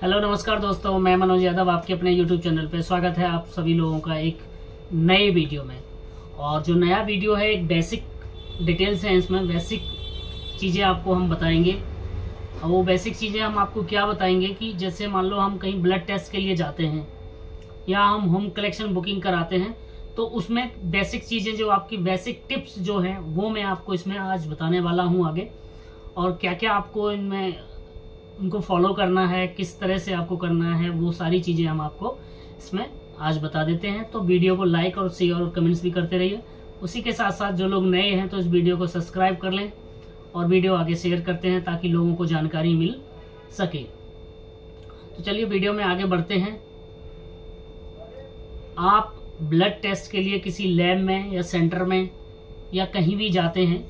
Hello नमस्कार दोस्तों, मैं मनोज यादव आपके अपने YouTube चैनल पे स्वागत है आप सभी लोगों का एक नए वीडियो में। और जो नया वीडियो है एक बेसिक डिटेल्स हैं, इसमें बेसिक चीज़ें आपको हम बताएंगे। और वो बेसिक चीज़ें हम आपको क्या बताएंगे कि जैसे मान लो हम कहीं ब्लड टेस्ट के लिए जाते हैं या हम होम कलेक्शन बुकिंग कराते हैं, तो उसमें बेसिक चीज़ें जो आपकी बेसिक टिप्स जो हैं वो मैं आपको इसमें आज बताने वाला हूँ आगे। और क्या क्या आपको इनमें उनको फॉलो करना है, किस तरह से आपको करना है, वो सारी चीज़ें हम आपको इसमें आज बता देते हैं। तो वीडियो को लाइक और शेयर और कमेंट्स भी करते रहिए। उसी के साथ साथ जो लोग नए हैं तो इस वीडियो को सब्सक्राइब कर लें और वीडियो आगे शेयर करते हैं ताकि लोगों को जानकारी मिल सके। तो चलिए वीडियो में आगे बढ़ते हैं। आप ब्लड टेस्ट के लिए किसी लैब में या सेंटर में या कहीं भी जाते हैं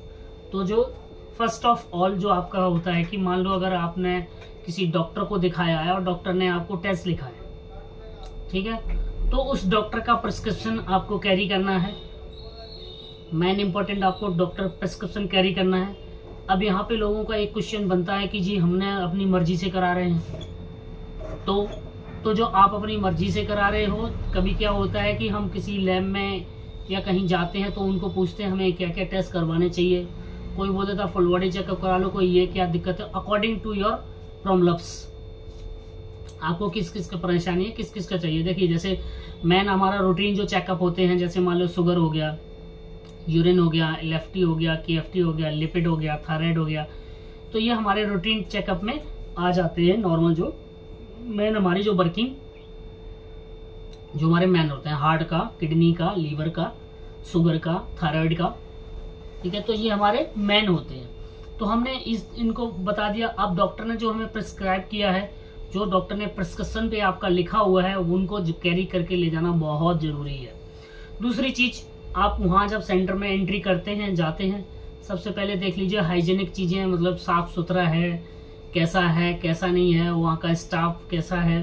तो जो फर्स्ट ऑफ ऑल जो आपका होता है कि मान लो अगर आपने किसी डॉक्टर को दिखाया है और डॉक्टर ने आपको टेस्ट लिखा है, ठीक है, तो उस डॉक्टर का प्रिस्क्रिप्शन आपको कैरी करना है। मेन इंपॉर्टेंट आपको डॉक्टर प्रिस्क्रिप्शन कैरी करना है। अब यहाँ पे लोगों का एक क्वेश्चन बनता है कि जी हमने अपनी मर्जी से करा रहे हैं, तो जो आप अपनी मर्जी से करा रहे हो, कभी क्या होता है कि हम किसी लैब में या कहीं जाते हैं तो उनको पूछते हैं हमें क्या क्या टेस्ट करवाने चाहिए। कोई बोल देता फुल बॉडी चेकअप करा लो, कोई ये क्या दिक्कत है, अकॉर्डिंग टू योर प्रॉब्लम्स आपको किस किस का परेशानी है, किस किस का चाहिए। देखिए जैसे मेन हमारा रूटीन जो चेकअप होते हैं, जैसे मान लो शुगर हो गया, यूरिन हो गया, LFT हो गया, KFT हो गया, लिपिड हो गया, थायराइड हो गया, तो ये हमारे रूटीन चेकअप में आ जाते हैं। नॉर्मल जो मेन हमारी जो वर्किंग जो हमारे मेन होते हैं, हार्ट का, किडनी का, लीवर का, शुगर का, थायराइड का, ठीक है, तो ये हमारे मेन होते हैं। तो हमने इनको बता दिया। अब डॉक्टर ने जो हमें प्रिस्क्राइब किया है, जो डॉक्टर ने प्रिस्क्रिप्शन पे आपका लिखा हुआ है, उनको कैरी करके ले जाना बहुत जरूरी है। दूसरी चीज, आप वहाँ जब सेंटर में एंट्री करते हैं, जाते हैं, सबसे पहले देख लीजिए हाइजेनिक चीजें, मतलब साफ सुथरा है, कैसा नहीं है, वहाँ का स्टाफ कैसा है,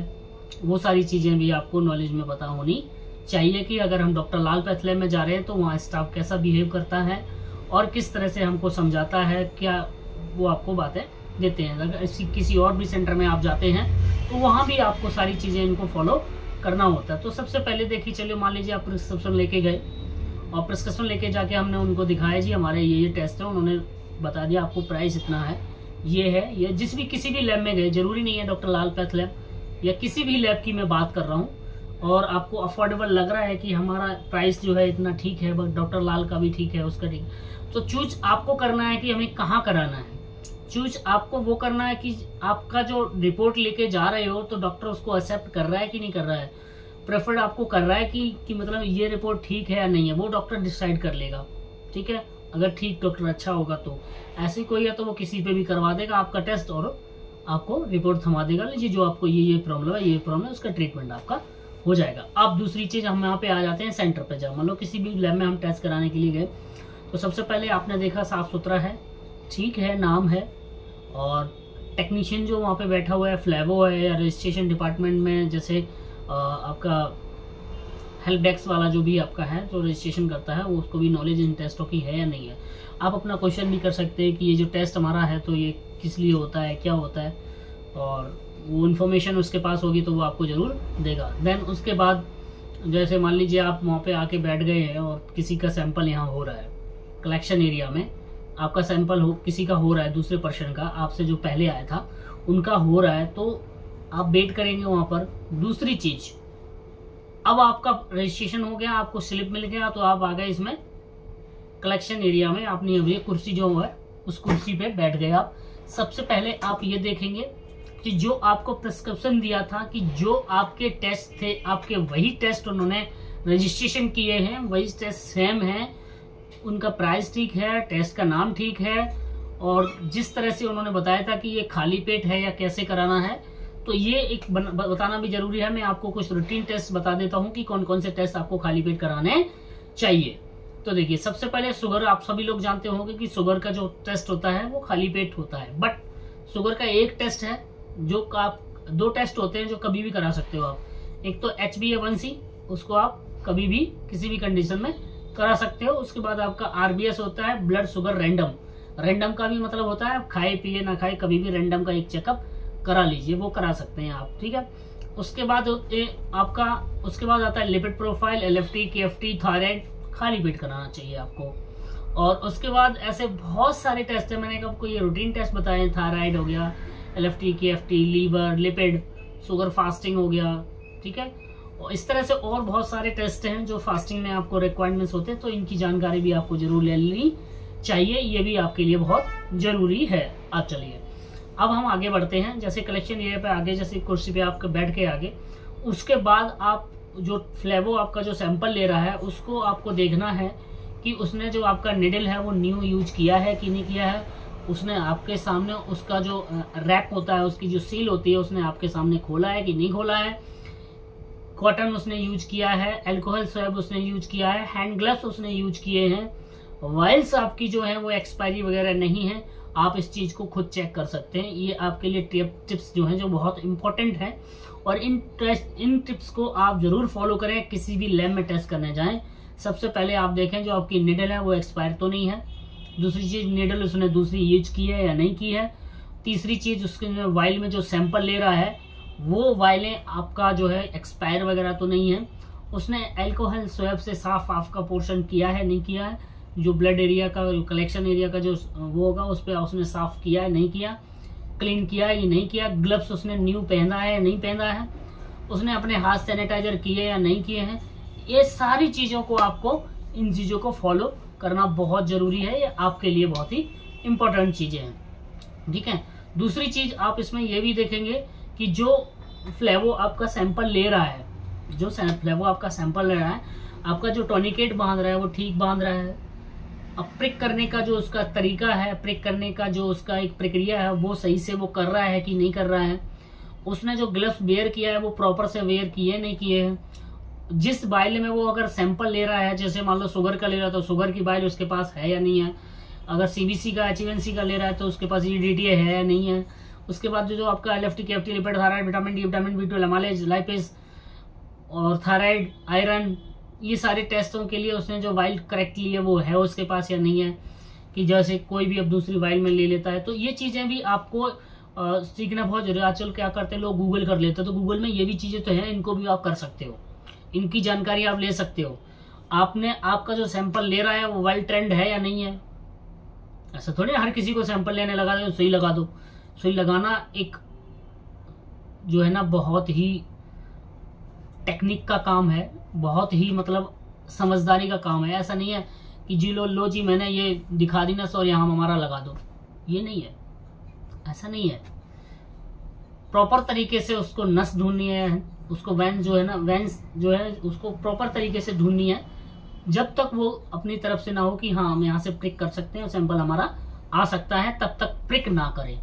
वो सारी चीजें भी आपको नॉलेज में पता होनी चाहिए कि अगर हम डॉक्टर लाल पैथलैब में जा रहे हैं तो वहाँ स्टाफ कैसा बिहेव करता है और किस तरह से हमको समझाता है, क्या वो आपको बातें देते हैं। अगर किसी और भी सेंटर में आप जाते हैं तो वहाँ भी आपको सारी चीज़ें इनको फॉलो करना होता है। तो सबसे पहले देखिए, चलिए मान लीजिए आप प्रिस्क्रिप्शन लेके गए और प्रिस्क्रिप्शन लेके जाके हमने उनको दिखाया जी हमारे ये टेस्ट है, उन्होंने बता दिया आपको प्राइस इतना है, ये है, ये जिस भी किसी भी लैब में गए, जरूरी नहीं है डॉक्टर लाल पैथलैब या किसी भी लैब की मैं बात कर रहा हूँ, और आपको अफोर्डेबल लग रहा है कि हमारा प्राइस जो है इतना ठीक है, बट डॉक्टर लाल का भी ठीक है, उसका ठीक, तो चूज आपको करना है कि हमें कहाँ कराना है। चूज आपको वो करना है कि आपका जो रिपोर्ट लेके जा रहे हो तो डॉक्टर उसको एक्सेप्ट कर रहा है कि नहीं कर रहा है, प्रेफर्ड आपको कर रहा है कि मतलब ये रिपोर्ट ठीक है या नहीं है, वो डॉक्टर डिसाइड कर लेगा, ठीक है। अगर ठीक डॉक्टर अच्छा होगा तो, ऐसे कोई है तो वो किसी पे भी करवा देगा आपका टेस्ट और आपको रिपोर्ट थमा देगा, लीजिए जो आपको ये प्रॉब्लम है, ये प्रॉब्लम है, उसका ट्रीटमेंट आपका हो जाएगा। अब दूसरी चीज, हम यहाँ पे आ जाते हैं सेंटर पे। जब मान लो किसी भी लैब में हम टेस्ट कराने के लिए गए तो सबसे पहले आपने देखा साफ सुथरा है, ठीक है, नाम है, और टेक्नीशियन जो वहाँ पे बैठा हुआ है, फ्लैवो है, या रजिस्ट्रेशन डिपार्टमेंट में जैसे आपका हेल्प डेस्क वाला जो भी आपका है जो रजिस्ट्रेशन करता है, वो उसको भी नॉलेज इन टेस्टों की है या नहीं है। आप अपना क्वेश्चन भी कर सकते हैं कि ये जो टेस्ट हमारा है तो ये किस लिए होता है, क्या होता है, और वो इन्फॉर्मेशन उसके पास होगी तो वो आपको ज़रूर देगा। देन उसके बाद जैसे मान लीजिए आप वहाँ पे आके बैठ गए हैं और किसी का सैंपल यहाँ हो रहा है, कलेक्शन एरिया में आपका सैंपल किसी का हो रहा है, दूसरे पर्सन का, आपसे जो पहले आया था उनका हो रहा है, तो आप वेट करेंगे वहाँ पर। दूसरी चीज, अब आपका रजिस्ट्रेशन हो गया, आपको स्लिप मिल गया, तो आप आ गए इसमें कलेक्शन एरिया में, अपनी अभी कुर्सी जो है उस कुर्सी पे बैठ गए आप। सबसे पहले आप ये देखेंगे कि जो आपको प्रिस्क्रिप्शन दिया था कि जो आपके टेस्ट थे, आपके वही टेस्ट उन्होंने रजिस्ट्रेशन किए हैं, वही टेस्ट सेम है, उनका प्राइस ठीक है, टेस्ट का नाम ठीक है, और जिस तरह से उन्होंने बताया था कि ये खाली पेट है या कैसे कराना है, तो ये एक बताना भी जरूरी है। मैं आपको कुछ रूटीन टेस्ट बता देता हूँ कि कौन कौन से टेस्ट आपको खाली पेट कराने चाहिए। तो देखिए, सबसे पहले शुगर, आप सभी लोग जानते होंगे कि शुगर का जो टेस्ट होता है वो खाली पेट होता है, बट शुगर का एक टेस्ट है जो आप, दो टेस्ट होते हैं जो कभी भी करा सकते हो आप। एक तो HbA1c, उसको आप कभी भी किसी भी कंडीशन में करा सकते हो। उसके बाद आपका RBS होता है, ब्लड शुगर रैंडम। रैंडम का भी मतलब होता है खाए पिए ना खाए कभी भी रैंडम का एक चेकअप करा लीजिए, वो करा सकते हैं आप, ठीक है। उसके बाद उसके बाद आता है lipid profile, LFT, KFT, thyroid, खाली पेट कराना चाहिए आपको। और उसके बाद ऐसे बहुत सारे टेस्ट है, मैंने आपको ये रूटीन टेस्ट बताए, थायराइड हो गया, LFT, KFT, liver, lipid, sugar fasting हो गया, ठीक है। और इस तरह से और बहुत सारे टेस्ट हैं जो फास्टिंग में आपको रिक्वायरमेंट्स होते हैं, तो इनकी जानकारी भी आपको जरूर ले लेनी चाहिए, ये भी आपके लिए बहुत जरूरी है। अब चलिए अब हम आगे बढ़ते हैं, जैसे कलेक्शन एरिया पे आगे, जैसे कुर्सी पे आपके बैठ के आगे, उसके बाद आप जो फ्लेवो आपका जो सैंपल ले रहा है उसको आपको देखना है कि उसने जो आपका निडल है वो न्यू यूज किया है कि नहीं किया है। उसने आपके सामने उसका जो रैप होता है, उसकी जो सील होती है, उसने आपके सामने खोला है कि नहीं खोला है, कॉटन उसने यूज किया है, अल्कोहल स्वैब उसने यूज किया है, हैंड ग्लव्स उसने यूज किए हैं, वाइल्स आपकी जो है वो एक्सपायरी वगैरह नहीं है। आप इस चीज को खुद चेक कर सकते हैं, ये आपके लिए टिप्स जो हैं जो बहुत इंपॉर्टेंट है, और इन टिप्स को आप जरूर फॉलो करें किसी भी लैब में टेस्ट करने जाएं। सबसे पहले आप देखें जो आपकी निडल है वो एक्सपायर तो नहीं है। दूसरी चीज, निडल उसने दूसरी यूज की है या नहीं की है। तीसरी चीज, उसके वाइल में जो सैंपल ले रहा है वो वाइलें आपका जो है एक्सपायर वगैरह तो नहीं है। उसने अल्कोहल स्वैब से साफ आपका पोर्शन किया है नहीं किया है, जो ब्लड एरिया का, जो कलेक्शन एरिया का जो वो होगा उस पर उसने साफ किया है नहीं किया, क्लीन किया है या नहीं किया, ग्लव्स उसने न्यू पहना है या नहीं पहना है, उसने अपने हाथ सैनिटाइजर किए या नहीं किए हैं। ये सारी चीजों को आपको, इन चीजों को फॉलो करना बहुत जरूरी है, ये आपके लिए बहुत ही इंपॉर्टेंट चीजें हैं, ठीक है। दूसरी चीज आप इसमें ये भी देखेंगे कि जो फ्लेवो आपका सैंपल ले रहा है, जो फ्लेवो आपका सैंपल ले रहा है, आपका जो टॉनिकेट बांध रहा है वो ठीक बांध रहा है। अब प्रिक करने का जो उसका तरीका है, प्रिक करने का जो उसका एक प्रक्रिया है, वो सही से वो कर रहा है कि नहीं कर रहा है। उसने जो ग्लव्स वेयर किया है वो प्रॉपर से वेयर किए नहीं किए हैं। जिस बाइल में वो अगर सैंपल ले रहा है, जैसे मान लो शुगर का ले रहा है तो शुगर की बाइल उसके पास है या नहीं है। अगर CBC का, HbA1c का ले रहा है तो उसके पास EDTA है या नहीं है। उसके बाद जो आपका LFT, KFT, lipid, thyroid, vitamin D, vitamin B12, amylase, lipase और थायराइड, आयरन, ये सारे टेस्टों के लिए उसने जो वाइल करेक्ट ली है वो है उसके पास या नहीं है, कि जैसे कोई भी अब दूसरी वाइल में ले लेता है। तो ये चीजें भी आपको सीखना बहुत जरूरी है। आजकल क्या करते हैं लोग, गूगल कर लेते हैं, तो गूगल में ये भी चीजें तो हैं, इनको भी आप कर सकते हो, इनकी जानकारी आप ले सकते हो। आपका जो सैंपल ले रहा है वो वेल ट्रेंड है या नहीं है। ऐसा थोड़ी हर किसी को सैंपल लेने लगा दो, सुई लगा दो। सुई लगाना एक जो है ना बहुत ही टेक्निक का काम है, बहुत ही मतलब समझदारी का काम है। ऐसा नहीं है कि जी लो जी मैंने ये दिखा दी ना सर यहाँ हमारा लगा दो, ये नहीं है, ऐसा नहीं है। प्रॉपर तरीके से उसको नस ढूंढनी है, उसको वेंस जो है उसको प्रॉपर तरीके से ढूंढनी है, जब तक वो अपनी तरफ से ना हो कि हाँ हम यहाँ से प्रिक कर सकते हैं, सैंपल हमारा आ सकता है, तब तक प्रिक ना करें।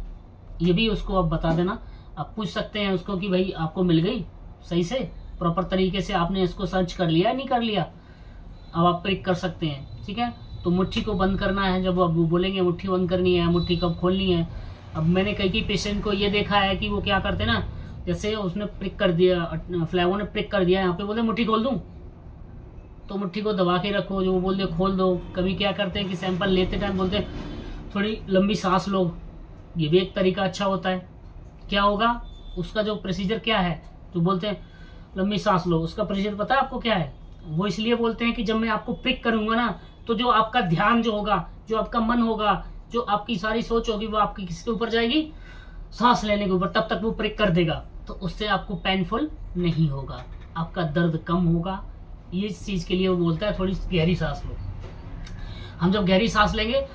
ये भी उसको आप बता देना। आप पूछ सकते हैं उसको कि भाई आपको मिल गई सही से, प्रॉपर तरीके से आपने इसको सर्च कर लिया नहीं कर लिया, अब आप प्रिक कर सकते हैं, ठीक है। तो मुट्ठी को बंद करना है, जब आप बोलेंगे मुट्ठी बंद करनी है, मुट्ठी कब खोलनी है। अब मैंने कई पेशेंट को ये देखा है कि वो क्या करते हैं ना, जैसे उसने प्रिक कर दिया, फ्लेवो ने प्रिक कर दिया, यहाँ पे बोलते मुट्ठी खोल दूं, तो मुट्ठी को दबा के रखो, जो वो बोलते खोल दो। कभी क्या करते हैं कि सैंपल लेते टाइम बोलते थोड़ी लंबी सांस लो, ये भी एक तरीका अच्छा होता है। क्या होगा उसका जो प्रोसीजर क्या है, तो बोलते हैं लंबी सांस लो, उसका प्रोसीजर पता है आपको क्या है? वो इसलिए बोलते हैं कि जब मैं आपको प्रिक करूंगा ना, तो जो आपका ध्यान जो होगा, जो आपका मन होगा, जो आपकी सारी सोच होगी, वो आपकी किसके ऊपर जाएगी, सांस लेने के ऊपर। तब तक वो प्रिक कर देगा, तो उससे आपको पेनफुल नहीं होगा, आपका दर्द कम होगा। ये चीज के लिए वो बोलता है थोड़ी गहरी सांस लो। हम जब गहरी सांस लेंगे,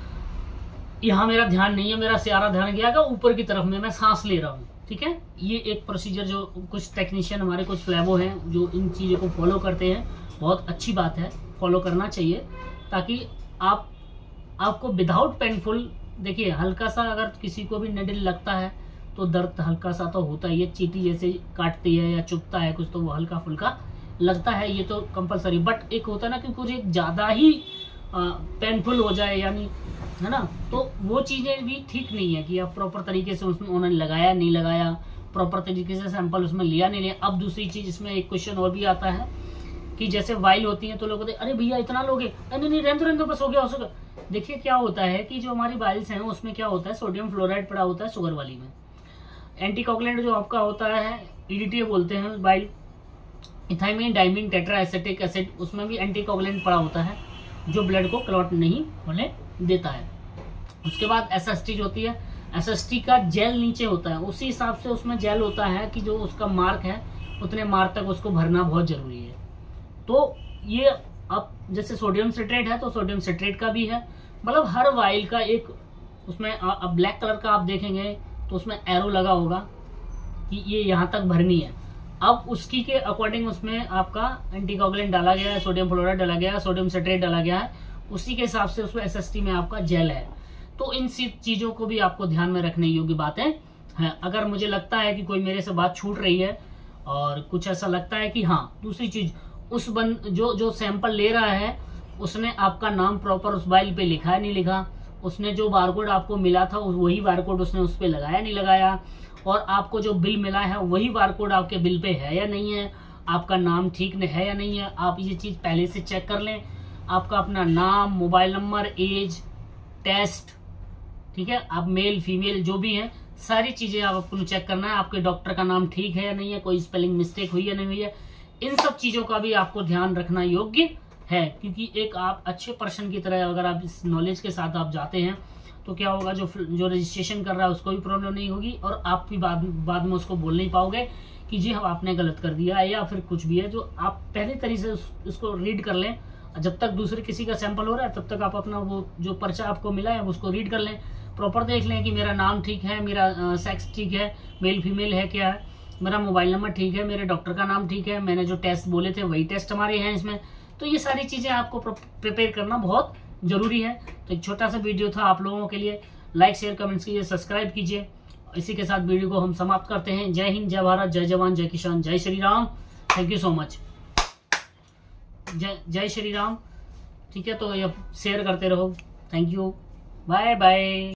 यहाँ मेरा ध्यान नहीं है, मेरा सारा ध्यान गया ऊपर की तरफ में, मैं सांस ले रहा हूँ, ठीक है। ये एक प्रोसीजर जो कुछ टेक्नीशियन हमारे कुछ फ्लेवो हैं जो इन चीज़ों को फॉलो करते हैं, बहुत अच्छी बात है, फॉलो करना चाहिए, ताकि आपको विदाउट पेनफुल, देखिए हल्का सा अगर किसी को भी निडल लगता है तो दर्द हल्का सा तो होता ही है, चींटी जैसे काटती है या चुभता है कुछ, तो वो हल्का फुल्का लगता है, ये तो कंपलसरी। बट एक होता है ना कि कुछ एक ज़्यादा ही पेनफुल हो जाए, यानी है ना, तो वो चीज़ें भी ठीक नहीं है कि आप प्रॉपर तरीके से उसमें उन्होंने लगाया नहीं लगाया, प्रॉपर तरीके से सैंपल उसमें लिया नहीं लिया। अब दूसरी चीज़ इसमें एक क्वेश्चन और भी आता है कि जैसे वाइल होती है तो लोग कहते हैं अरे भैया इतना लोगे, नहीं रहने दो बस हो गया। देखिए क्या होता है कि जो हमारी वाइल्स हैं उसमें क्या होता है, सोडियम फ्लोराइड पड़ा होता है शुगर वाली में। एंटीकोगुलेंट जो आपका होता है EDTA बोलते हैं, बाइल ethylene diamine tetraacetic acid, उसमें भी एंटीकोगुलेंट पड़ा होता है जो ब्लड को क्लॉट नहीं होने देता है। उसके बाद SST होती है, SST का जेल नीचे होता है, उसी हिसाब से उसमें जेल होता है कि जो उसका मार्क है उतने मार्क तक उसको भरना बहुत जरूरी है। तो ये अब जैसे सोडियम सिट्रेट है तो सोडियम सिट्रेट का भी है, मतलब हर वाइल का एक उसमें अब ब्लैक कलर का आप देखेंगे तो उसमें एरो लगा होगा कि ये यहाँ तक भरनी है। अब उसकी के अकॉर्डिंग उसमें आपका एंटीकोगुलेंट डाला गया है, सोडियम फ्लोराइड डाला गया है, सोडियम सिट्रेट डाला गया है, उसी के हिसाब से उसमें SST में आपका जेल है। तो इन चीजों को भी आपको ध्यान में रखने योग्य बातें हैं। अगर मुझे लगता है कि कोई मेरे से बात छूट रही है और कुछ ऐसा लगता है कि हाँ, दूसरी चीज उस जो सैंपल ले रहा है उसने आपका नाम प्रॉपर उस बाइल पे लिखा है नहीं लिखा, उसने जो बारकोड आपको मिला था वही बारकोड उसने उस पे लगाया नहीं लगाया, और आपको जो बिल मिला है वही बारकोड आपके बिल पे है या नहीं है, आपका नाम ठीक है या नहीं है। आप ये चीज पहले से चेक कर लें, आपका अपना नाम, मोबाइल नंबर, एज, टेस्ट, ठीक है, आप मेल फीमेल जो भी हैं सारी चीजें आपको चेक करना है। आपके डॉक्टर का नाम ठीक है या नहीं है, कोई स्पेलिंग मिस्टेक हुई या नहीं हुई है, इन सब चीजों का भी आपको ध्यान रखना योग्य है। क्योंकि एक आप अच्छे पर्सन की तरह अगर आप इस नॉलेज के साथ आप जाते हैं तो क्या होगा, जो रजिस्ट्रेशन कर रहा है उसको भी प्रॉब्लम नहीं होगी, और आप भी बाद में उसको बोल नहीं पाओगे कि जी हम आपने गलत कर दिया है या फिर कुछ भी है। जो आप पहले तरीके से उसको रीड कर लें, जब तक दूसरे किसी का सैंपल हो रहा है तब तक आप अपना वो जो पर्चा आपको मिला है उसको रीड कर लें, प्रॉपर देख लें कि मेरा नाम ठीक है, मेरा सेक्स ठीक है, मेल फीमेल है क्या है, मेरा मोबाइल नंबर ठीक है, मेरे डॉक्टर का नाम ठीक है, मैंने जो टेस्ट बोले थे वही टेस्ट हमारे हैं इसमें। तो ये सारी चीजें आपको प्रिपेयर करना बहुत जरूरी है। तो एक छोटा सा वीडियो था आप लोगों के लिए, लाइक शेयर कमेंट्स कीजिए, सब्सक्राइब कीजिए। इसी के साथ वीडियो को हम समाप्त करते हैं। जय हिंद, जय भारत, जय जवान, जय किसान, जय Shri Ram. Thank you so much. जय श्री राम। ठीक है, तो ये शेयर करते रहो। Thank you, bye bye.